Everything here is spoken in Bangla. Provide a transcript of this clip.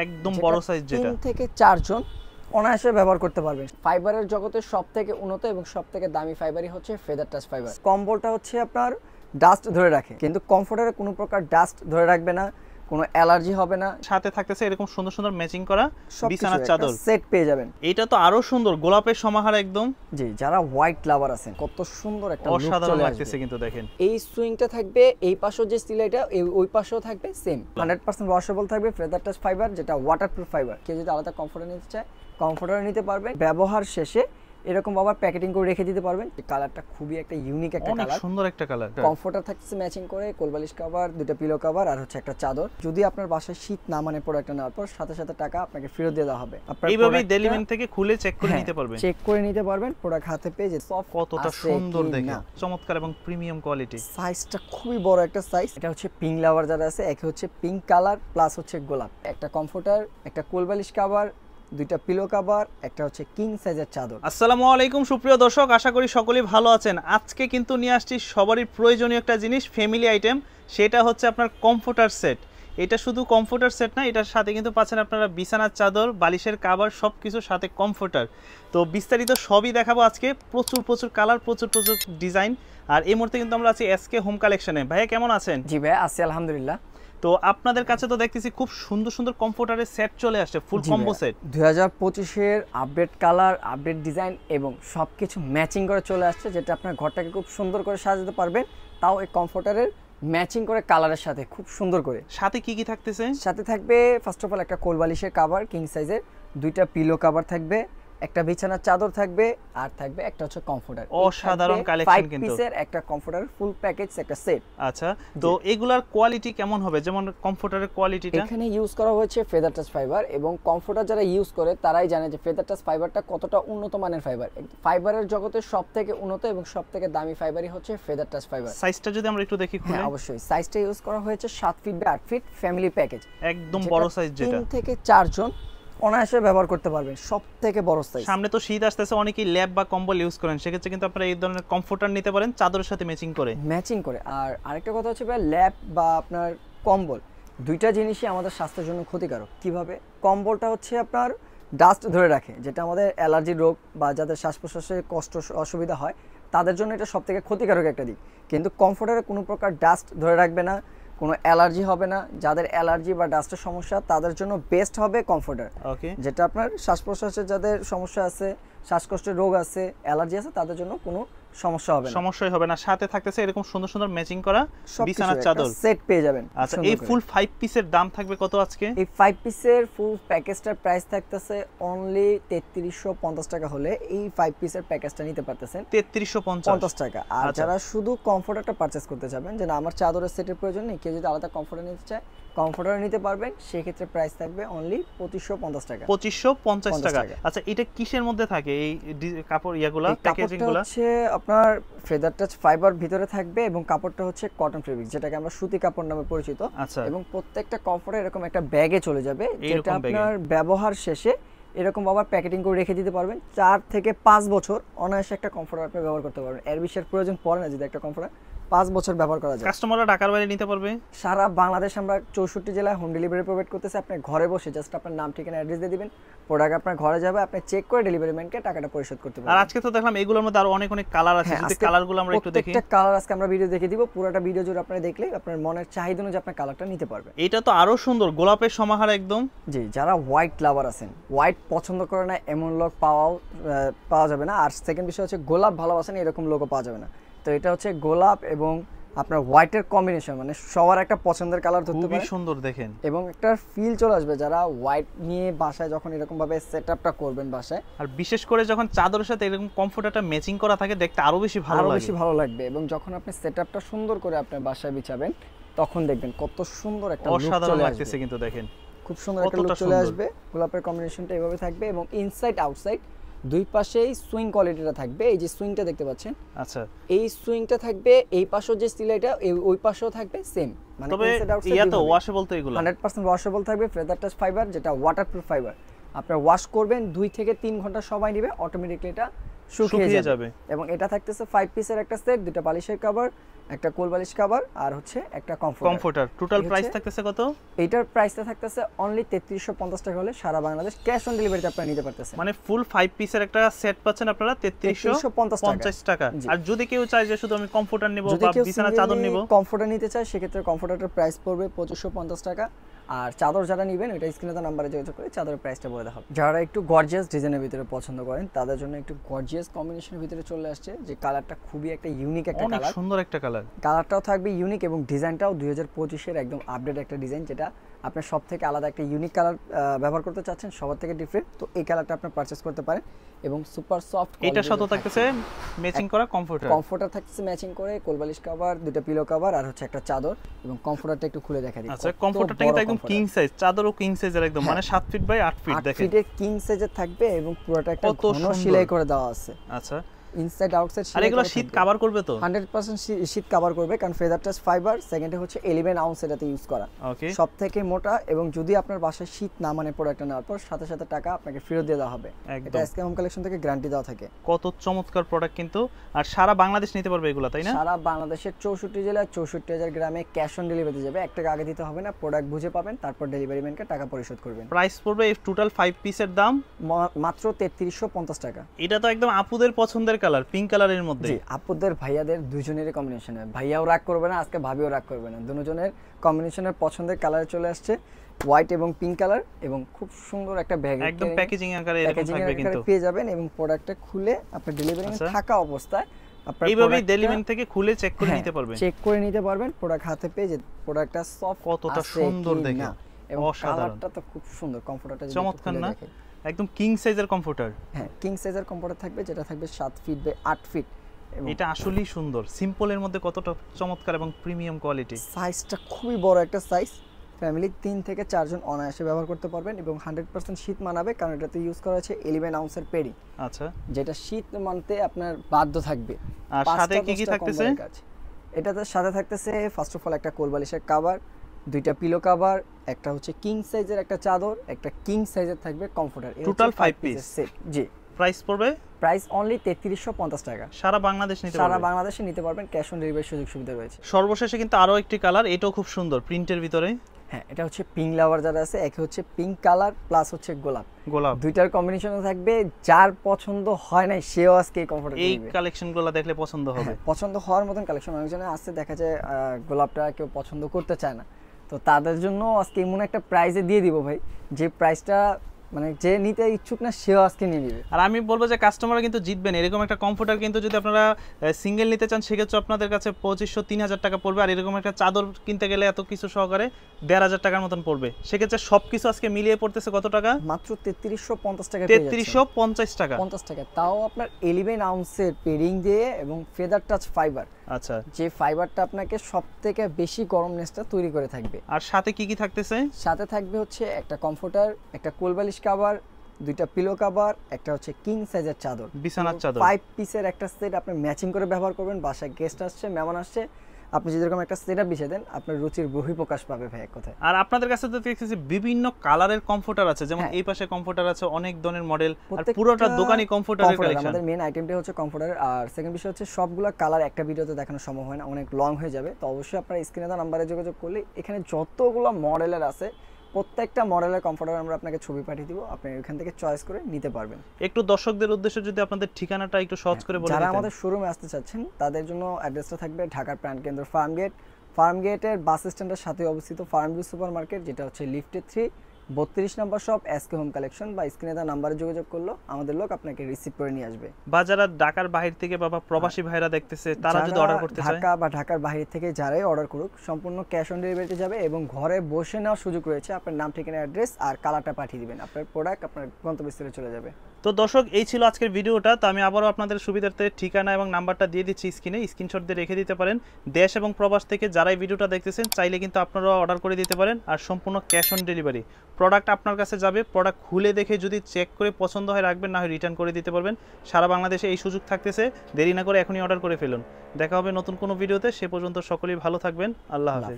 একদম বড় সাইজ, যেটা 3 থেকে 4 জন অনায়াসে ব্যবহার করতে পারবেন। ফাইবারের জগতে সবথেকে উন্নত এবং সবথেকে দামি ফাইবারই হচ্ছে ফেদার টাচ ফাইবার। কম্বলটা হচ্ছে আপনার ডাস্ট ধরে রাখে, কিন্তু কমফোর্টারে কোনো প্রকার ডাস্ট ধরে রাখবে না, কোনো অ্যালার্জি হবে না। সাথে থাকতেছে এরকম সুন্দর সুন্দর ম্যাচিং করা বিছানার চাদর সেট পেয়ে যাবেন। এটা তো আরো সুন্দর, গোলাপের সমাহার একদম। জি, যারা হোয়াইট লাভার আছেন, কত সুন্দর একটা লুক অসাধারণ চলে লাগতেছে আসবে। কিন্তু দেখেন এই সুইংটা থাকবে, এই পাশেও যে সিলাইটা ওই পাশেও থাকবে সেম 100% ওয়াশেবল থাকবে ফেদার টাচ ফাইবার, যেটা ওয়াটারপ্রুফ ফাইবার। কেউ যদি আলাদা কমফোর্টার নিতে চায় কমফোর্টার নিতে পারবেন। ব্যবহার শেষে এরকম আবার প্যাকেটিং করে রেখে দিতে পারবেন। কালারটা খুবই একটা ইউনিক একটা অনেক কালার, সুন্দর একটা কালার। কমফোর্টার থাকছে ম্যাচিং করে, কোলবালিশ কভার, দুটো পিলো কভার আর হচ্ছে একটা চাদর। যদি আপনার বাসায় শীত না মানে প্রোডাক্টটা নেওয়ার পর সাথে সাথে টাকা আপনাকে ফেরত দিয়ে দেওয়া হবে। আপনারা এইভাবেই ডেলিমেন্ট থেকে খুলে চেক করে নিতে পারবেন। চেক করে নিতে পারবেন, প্রোডাক্ট হাতে পেয়ে যে সফট কতটা সুন্দর দেখে, চমৎকার এবং প্রিমিয়াম কোয়ালিটি। সাইজটা খুবই বড় একটা সাইজ। এটা হচ্ছে পিঙ্ক লাভার যারা আছে, একে হচ্ছে পিঙ্ক কালার প্লাস হচ্ছে গোলাপ। একটা কমফোর্টার, একটা কোলবালিশ কভার, দুইটা পিলো কভার, একটা হচ্ছে কিং সাইজের চাদর। আসসালামু আলাইকুম সুপ্রিয় দর্শক, আশা করি সকলেই ভালো আছেন। আজকে কিন্তু নিয়ে আসছি সবারই প্রয়োজনীয় একটা জিনিস, ফ্যামিলি আইটেম। সেটা হচ্ছে আপনার কমফোর্টার সেট। এটা শুধু কমফোর্টার সেট না, এটার সাথে কিন্তু পাচ্ছেন আপনারা বিছানার চাদর, বালিশের কভার, সব কিছুর সাথে কমফোর্টার। তো বিস্তারিত সবই দেখাবো আজকে। প্রচুর প্রচুর কালার, প্রচুর প্রচুর ডিজাইন। আর এই মুহূর্তে কিন্তু আমরা আছি এসকে হোম কালেকশনে। ভাইয়া কেমন আছেন? জি ভাইয়া আছি আলহামদুলিল্লাহ। তো আপনাদের কাছে তো দেখতেছি খুব সুন্দর সুন্দর কমফোর্টারের সেট চলে আসছে, ফুল কম্বো সেট। 2025-এর আপডেট কালার, আপডেট ডিজাইন এবং সবকিছু ম্যাচিং করে চলে আসছে, যেটা আপনার ঘরটাকে খুব সুন্দর করে সাজাতে পারবেন। তাও এই কমফোর্টারের ম্যাচিং করে কালারের সাথে খুব সুন্দর করে। সাথে কি কি থাকতেছে? সাথে থাকবে ফার্স্ট অফ অল একটা কোলবালিশের কভার কিং সাইজের, দুইটা পিলো কভার থাকবে, একটা বিছানার চাদর থাকবে, আর থাকবে একটা হচ্ছে কমফোর্টার। অসাধারণ কালেকশন কিন্তু। 5 পিসের একটা কমফোর্টার ফুল প্যাকেজ, একটা সেট। আচ্ছা, তো এগুলার কোয়ালিটি কেমন হবে? যেমন কমফোর্টারের কোয়ালিটিটা এখানে ইউজ করা হয়েছে ফেদার টাচ ফাইবার, এবং কমফোর্টার যারা ইউজ করে তারাই জানে যে ফেদার টাচ ফাইবারটা কতটা উন্নত মানের ফাইবার। ফাইবারের জগতে সবথেকে উন্নত এবং সবথেকে দামি ফাইবারই হচ্ছে ফেদার টাচ ফাইবার। সাইজটা যদি আমরা একটু দেখি খুলে। হ্যাঁ অবশ্যই, সাইজটা ইউজ করা হয়েছে 7 feet by 8 feet family package. একদম বড় সাইজ, যেটা 3 থেকে 4 জন অনায়াসে ব্যবহার করতে পারবেন, সবথেকে বড় সাইজ। সামনে তো শীত আসতেছে, অনেকেই ল্যাব বা কম্বল ইউজ করেন, সেক্ষেত্রে কিন্তু আপনারা এই ধরনের কমফোর্টার নিতে পারেন চাদরের সাথে ম্যাচিং করে। আর আরেকটা কথা হচ্ছে ভাই, ল্যাব বা আপনার কম্বল দুইটা জিনিসই আমাদের স্বাস্থ্যের জন্য ক্ষতিকারক। কিভাবে? কম্বলটা হচ্ছে আপনার ডাস্ট ধরে রাখে, যেটা আমাদের অ্যালার্জি রোগ বা যাদের শ্বাস প্রশ্বাসে কষ্ট অসুবিধা হয় তাদের জন্য এটা সবথেকে ক্ষতিকারক একটা দিক। কিন্তু কমফোর্টারে কোনো প্রকার ডাস্ট ধরে রাখবে না, কোনো অ্যালার্জি হবে না। যাদের অ্যালার্জি বা ডাস্টের সমস্যা তাদের জন্য বেস্ট হবে কমফোর্টার। ওকে, যেটা যেটা আপনার শ্বাস প্রশ্বাসের যাদের সমস্যা আছে, শ্বাসকষ্টের রোগ আছে, অ্যালার্জি আছে, তাদের জন্য কোনো সমস্যা হবে না, সমস্যাই হবে না। সাথে থাকতেছে এরকম সুন্দর সুন্দর ম্যাচিং করা বিছানার চাদর সেট পেয়ে যাবেন। আচ্ছা, এই ফুল 5 পিসের দাম থাকবে কত আজকে? এই 5 পিসের ফুল প্যাকেজটার প্রাইস থাকতেছে অনলি 3350 টাকা হলে এই 5 পিসের প্যাকেজটা নিতে পারতেছেন 3350 টাকা। আর যারা শুধু কমফোর্টারটা পারচেজ করতে চাবেন, যে না আমার চাদরের সেটের প্রয়োজন নেই, কেউ যদি আলাদা কমফোর্টার নিতে চায় কমফোর্টার নিতে পারবেন, সেই ক্ষেত্রে প্রাইস থাকবে অনলি 2550 টাকা। 2550 টাকা। আচ্ছা, এটা কিসের মধ্যে থাকে এই কাপড় ইয়াগুলা, প্যাকেজিংগুলা? হচ্ছে আপনার ফেদার টাচ ফাইবার ভিতরে থাকবে এবং কাপড়টা হচ্ছে কটন ফেব্রিক, যেটাকে আমরা সুতি কাপড় নামে পরিচিত। আচ্ছা, এবং প্রত্যেকটা কমফোর্টার এরকম একটা ব্যাগে চলে যাবে, যেটা আপনার ব্যবহার শেষে এরকম আবার প্যাকেটিং করে রেখে দিতে পারবেন। 4 থেকে 5 বছর অনায়াসে একটা কমফোর্টার আপনি ব্যবহার করতে পারবেন। এর বেশি প্রয়োজন পড়ে না, যদি একটা কমফোর্টার 5 বছর ব্যবহার করা যায়। কাস্টমাররা ঢাকার বাইরে নিতে পারবে। সারা বাংলাদেশ আমরা 64 জেলায় হোম ডেলিভারি প্রোভাইড করতেছি। আপনি ঘরে বসে জাস্ট আপনার নাম, ঠিকানা, অ্যাড্রেস দিয়ে দিবেন, প্রোডাক্ট আপনার ঘরে যাবে, আপনি চেক করে ডেলিভারি ম্যানকে টাকাটা পরিশোধ করতে পারবেন। আর আজকে তো দেখলাম এগুলোর মধ্যে আরো অনেক অনেক কালার আছে, যদি কালারগুলো আমরা একটু দেখি। প্রত্যেকটা কালার আজকে আমরা ভিডিও দেখে দিব, পুরোটা ভিডিও জুড়ে আপনারা দেখলেই আপনার মনের চাহিদা অনুযায়ী আপনার কালারটা নিতে পারবেন। এটা তো আরো সুন্দর, গোলাপের সমাহার একদম। জি, যারা হোয়াইট লাভার আছেন, হোয়াইট পছন্দ করে না এমন লোক পাওয়া যাবে না। আর সেকেন্ড বিষয় হচ্ছে গোলাপ ভালোবাসেন এরকম লোকও পাওয়া যাবে না। তো এটা হচ্ছে গোলাপ এবং আপনার হোয়াইটের কম্বিনেশন, মানে সবার একটা পছন্দের কালার ধরতে পারে, খুবই সুন্দর দেখেন। এবং একটা ফিল চলে আসবে যারা হোয়াইট নিয়ে বাসায় যখন এরকম ভাবে সেটআপটা করবেন বাসায়। আর বিশেষ করে যখন চাদরের সাথে এরকম কমফোর্টারটা ম্যাচিং করা থাকে, দেখতে আরো বেশি ভালো লাগবে। এবং যখন আপনি সেটআপটা সুন্দর করে আপনার বাসায় বিছাবেন, তখন দেখবেন কত সুন্দর একটা লুক অসাধারণ চলে লাগতেছে আসবে। কিন্তু দেখেন খুব সুন্দর একটা লুক চলে আসবে। গোলাপের কম্বিনেশনটা এইভাবে থাকবে এবং ইনসাইড আউটসাইড দুই পাশেই সুইং কোয়ালিটিটা থাকবে। এই যে সুইংটা দেখতে পাচ্ছেন, আচ্ছা, এই সুইংটা থাকবে, এই পাশেও যে সিলাইটা ওই পাশেও থাকবে সেম, মানে ইনসাইড আউটসাইড ইয়া তো ওয়াশেবল, তো এগুলো 100% ওয়াশেবল থাকবে ফেদার টাচ ফাইবার, যেটা ওয়াটারপ্রুফ ফাইবার। আপনারা ওয়াশ করবেন 2 থেকে 3 ঘন্টা সময় নেবে, অটোমেটিক্যালি এটা শুকিয়ে যাবে। এবং এটা থাকতেছে 5 পিসের একটা সেট, দুটো বালিশের কভার, একটা কোল বালিশ কভার আর হচ্ছে একটা কমফোর্টার। টোটাল প্রাইস থাকতেছে কত? এইটার প্রাইসটা থাকতেছে অনলি 3350 টাকা হলে সারা বাংলাদেশ ক্যাশ অন ডেলিভারিতে আপনারা নিতে পারতেছেন। মানে ফুল 5 পিসের একটা সেট পাচ্ছেন আপনারা 3350 টাকা। আর যদি কেউ চায় যে শুধু আমি কমফোর্টার নিব বা বিছানা চাদর নিব, কমফোর্টার নিতে চায় সেক্ষেত্রে কমফোর্টারের প্রাইস পড়বে 2550 টাকা। আর চাদর যারা নেবেন এটা স্ক্রিনে তো নাম্বারে যোগাযোগ করে চাদরের প্রাইসটা বলে দেওয়া হবে। যারা একটু গর্জিয়াস ডিজাইনের ভিতরে পছন্দ করেন তাদের জন্য একটু গর্জিয়াস কম্বিনেশনের ভিতরে চলে আসছে, যে কালারটা খুবই একটা ইউনিক একটা কালার, অনেক সুন্দর একটা কালার। কালারটাও থাকবে ইউনিক এবং ডিজাইনটাও 2025 এর একদম আপডেট একটা ডিজাইন, যেটা আপনার সব থেকে আলাদা একটা ইউনিক কালার ব্যবহার করতে চাচ্ছেন, সবার থেকে ডিফারেন্ট। তো এই কালারটা আপনি পারচেজ করতে পারেন এবং সুপার সফট। এটার সাথে থাকতেছে ম্যাচিং করা কমফোর্টার থাকতেছে ম্যাচিং করে, কোলবালিশ কভার, দুটো পিলো কভার আর হচ্ছে একটা চাদর। এবং কমফোর্টারটা একটু খুলে দেখা দিই। আচ্ছা, কমফোর্টারটা কিন্তু একদম কিং সাইজ, চাদরও কিং সাইজের একদম, মানে 7 ফিট বাই 8 ফিট দেখেন। 8 ফিটের কিং সাইজের থাকবে এবং পুরোটা একটা ঘন সেলাই করে দেওয়া আছে। আচ্ছা, ইনসাইড আউটসাইড আর এগুলো শীত কভার করবে তো? 100% শীত কভার করবে, কারণ ফেদার টাচ ফাইবার, সেকেন্ডে হচ্ছে 11 আউন্স এটাতে ইউজ করা, ওকে, সবথেকে মোটা। এবং যদি আপনার বাসায় শীত না মানে প্রোডাক্টটা নেওয়ার পর সাথে সাথে টাকা আপনাকে ফেরত দিয়ে দেওয়া হবে। এটা এসকে হোম কালেকশন থেকে গ্যারান্টি দেওয়া থাকে। কত চমৎকার প্রোডাক্ট কিন্তু, আর সারা বাংলাদেশ নিতে পারবে এগুলো, তাই না? সারা বাংলাদেশের 64 জেলা 64,000 গ্রামে ক্যাশ অন ডেলিভারি যাবে। 1 টাকা আগে দিতে হবে না, প্রোডাক্ট বুঝে পাবেন, তারপর ডেলিভারি ম্যানকে টাকা পরিশোধ করবেন। প্রাইস পড়বে এই টোটাল 5 পিসের দাম মাত্র 3350 টাকা। এটা তো একদম আপুদের পছন্দের কালার, পিঙ্ক কালারের মধ্যে। জি, আপুদের ভাইয়াদের দুজনেরই কম্বিনেশনে, ভাইয়াও রাগ করবে না আজকে, ভাবিও রাগ করবে না, দুজনের কম্বিনেশনের পছন্দের কালারে চলে আসছে হোয়াইট এবং পিঙ্ক কালার। এবং খুব সুন্দর একটা ব্যাগ, একদম প্যাকেজিং আকারে এরকম থাকবে কিন্তু পেয়ে যাবেন। এবং প্রোডাক্টটা খুলে আপনি ডেলিভারি ম্যান থাকা অবস্থায় আপনারা এইভাবে ডেলিভারি ম্যান থেকে খুলে চেক করে নিতে পারবেন, চেক করে নিতে পারবেন প্রোডাক্ট হাতে পেয়ে, যে প্রোডাক্টটা সফট কতটা সুন্দর দেখে, এবং কালারটা তো খুব সুন্দর। কমফোর্টারটা চমৎকার না, একদম কিং সাইজের কমফোর্টার। হ্যাঁ, কিং সাইজের কমফোর্টার থাকবে, যেটা থাকবে 7 ফিট বাই 8 ফিট। এটা আসলেই সুন্দর, সিম্পলের মধ্যে কতটা চমৎকার এবং প্রিমিয়াম কোয়ালিটি। সাইজটা খুবই বড় একটা সাইজ, ফ্যামিলি 3 থেকে 4 জন অনায়াসে ব্যবহার করতে পারবেন এবং 100% শীত মানাবে, কারণ এটাতে ইউজ করা হয়েছে 11 আউন্সের পেডি। আচ্ছা, যেটা শীত মানতে আপনার বাধ্য থাকবে। আর সাথে কি কি থাকতেছে? এটাতে সাথে থাকতেছে ফার্স্ট অফ অল একটা কোলবালিশের কভার, দুইটা পিলো কভার, একটা হচ্ছে কিং সাইজের একটা চাদর, একটা কিং সাইজের থাকবে কমফোর্টার। Total 5 piece set. জি, প্রাইস পড়বে প্রাইস অনলি 3350 টাকা। সারা বাংলাদেশ নিতে পারবেন, সারা বাংলাদেশে নিতে পারবেন, ক্যাশ অন ডেলিভারি সুযোগ সুবিধা রয়েছে। সর্বশেষে কিন্তু আরো একটি কালার, এটাও খুব সুন্দর প্রিন্টের ভিতরে। হ্যাঁ, এটা হচ্ছে পিঙ্ক লাভার যারা আছে, একে হচ্ছে পিঙ্ক কালার প্লাস হচ্ছে গোলাপ, দুইটার কম্বিনেশনে থাকবে। যার পছন্দ হয় না সেও আজকে এই কমফোর্টার এই কালেকশনগুলো দেখলে পছন্দ হবে। পছন্দ হওয়ার মতন কালেকশন অনেকজনের আছে, দেখা যায় গোলাপটা কেউ পছন্দ করতে চায় না, তো তাদের জন্য আজকে এমন একটা প্রাইসে দিয়ে দিব ভাই, যে প্রাইসটা মানে যে নিতে ইচ্ছুক না সেও আজকে নিয়ে নেবে। আর আমি বলবো যে কাস্টমাররা কিন্তু জিতবেন। এরকম একটা কমফোর্টার কিন্তু যদি আপনারা সিঙ্গেল নিতে চান সেক্ষেত্রে আপনাদের কাছে 2500-3000 টাকা পড়বে, আর এরকম একটা চাদর কিনতে গেলে এত কিছু সহকারে 1500 টাকার মতন পড়বে। সেক্ষেত্রে সবকিছু আজকে মিলিয়ে পড়তেছে কত টাকা? মাত্র 3350 টাকা। 3350 টাকা, 50 টাকা, তাও আপনার 11 আউন্সের পেডিং দিয়ে এবং ফেদার টাচ ফাইবার। আচ্ছা, যে ফাইবারটা আপনাকে সবথেকে বেশি গরমনেসটা তৈরি করে থাকবে। আর সাথে কি কি থাকতেছে? সাথে থাকবে হচ্ছে একটা কমফোর্টার, একটা কোলবালিশ কভার, দুইটা পিলো কভার, একটা হচ্ছে কিং সাইজের চাদর, বিছানার চাদর। 5 পিসের একটা সেট আপনি ম্যাচিং করে ব্যবহার করবেন। বাসায় গেস্ট আসছে, মেহমান আসছে, আপনি যদি এরকম একটা সেটআপ বিছিয়ে দেন আপনার রুচির বহিঃপ্রকাশ পাবে ভাই এক কথায়। আর আপনাদের কাছে তো দেখতেছি বিভিন্ন কালারের কমফোর্টার আছে, যেমন এই পাশে কমফোর্টার আছে অনেক ধরনের মডেল, আর পুরোটা দোকানি কমফোর্টারের কালেকশন। আমাদের মেইন আইটেমটা হচ্ছে কমফোর্টার। আর সেকেন্ড বিষয় হচ্ছে সবগুলা কালার একটা ভিডিওতে দেখানো সম্ভব হয় না, অনেক লং হয়ে যাবে। তো অবশ্যই আপনারা স্ক্রিনে দেওয়া নাম্বারে যোগাযোগ করলে এখানে যতগুলো মডেলের আছে প্রত্যেকটা মডেলের কমফোর্টার আমরা আপনাকে ছবি পাঠিয়ে দিব, আপনি এখান থেকে চয়েস করে নিতে পারবেন। একটু দর্শকদের উদ্দেশ্যে যদি আপনাদের ঠিকানাটা একটু সহজ করে বলে দিতেন। যারা আমাদের শোরুমে আসতে চাচ্ছেন তাদের জন্য অ্যাড্রেসটা থাকবে ঢাকার প্রাণকেন্দ্র ফার্মগেটের বাস স্ট্যান্ডের সাথে অবস্থিত ফার্মভিউ সুপার মার্কেট, যেটা হচ্ছে লিফটে 3 32 নম্বর শপ এসকে হোম কালেকশন, বা স্ক্রিনে দেওয়া নাম্বারে যোগাযোগ করলো আমাদের লোক আপনাকে রিসিভ করে নিয়ে আসবে। বা যারা ঢাকার বাইরে থেকে বা প্রবাসী ভাইরা দেখতেছে তারা যদি অর্ডার করতে চায়, ঢাকা বা ঢাকার বাইরে থেকে যারাই অর্ডার করুক সম্পূর্ণ ক্যাশ অন ডেলিভারিতে যাবে এবং ঘরে বসে নেওয়ার সুযোগ রয়েছে। আপনার নাম, ঠিকানা, অ্যাড্রেস আর কালারটা পাঠিয়ে দিবেন, আপনার প্রোডাক্ট আপনার গন্তব্যস্থলে চলে যাবে। তো দর্শক, এই ছিল আজকের ভিডিওটা। তো আমি আবারও আপনাদের সুবিধার্থে ঠিকানা এবং নাম্বারটা দিয়ে দিচ্ছি স্ক্রিনে, স্ক্রিনশট দিয়ে রেখে দিতে পারেন। দেশ এবং প্রবাস থেকে যারা এই ভিডিওটা দেখতেছেন চাইলে কিন্তু আপনারা অর্ডার করে দিতে পারেন, আর সম্পূর্ণ ক্যাশ অন ডেলিভারি। প্রোডাক্ট আপনার কাছে যাবে, প্রোডাক্ট খুলে দেখে যদি চেক করে পছন্দ হয় রাখবেন, না হয় রিটার্ন করে দিতে পারবেন। সারা বাংলাদেশে এই সুযোগ থাকতেছে, দেরি না করে এখনই অর্ডার করে ফেলুন। দেখা হবে নতুন কোনো ভিডিওতে, সে পর্যন্ত সকলেই ভালো থাকবেন। আল্লাহ হাফেজ।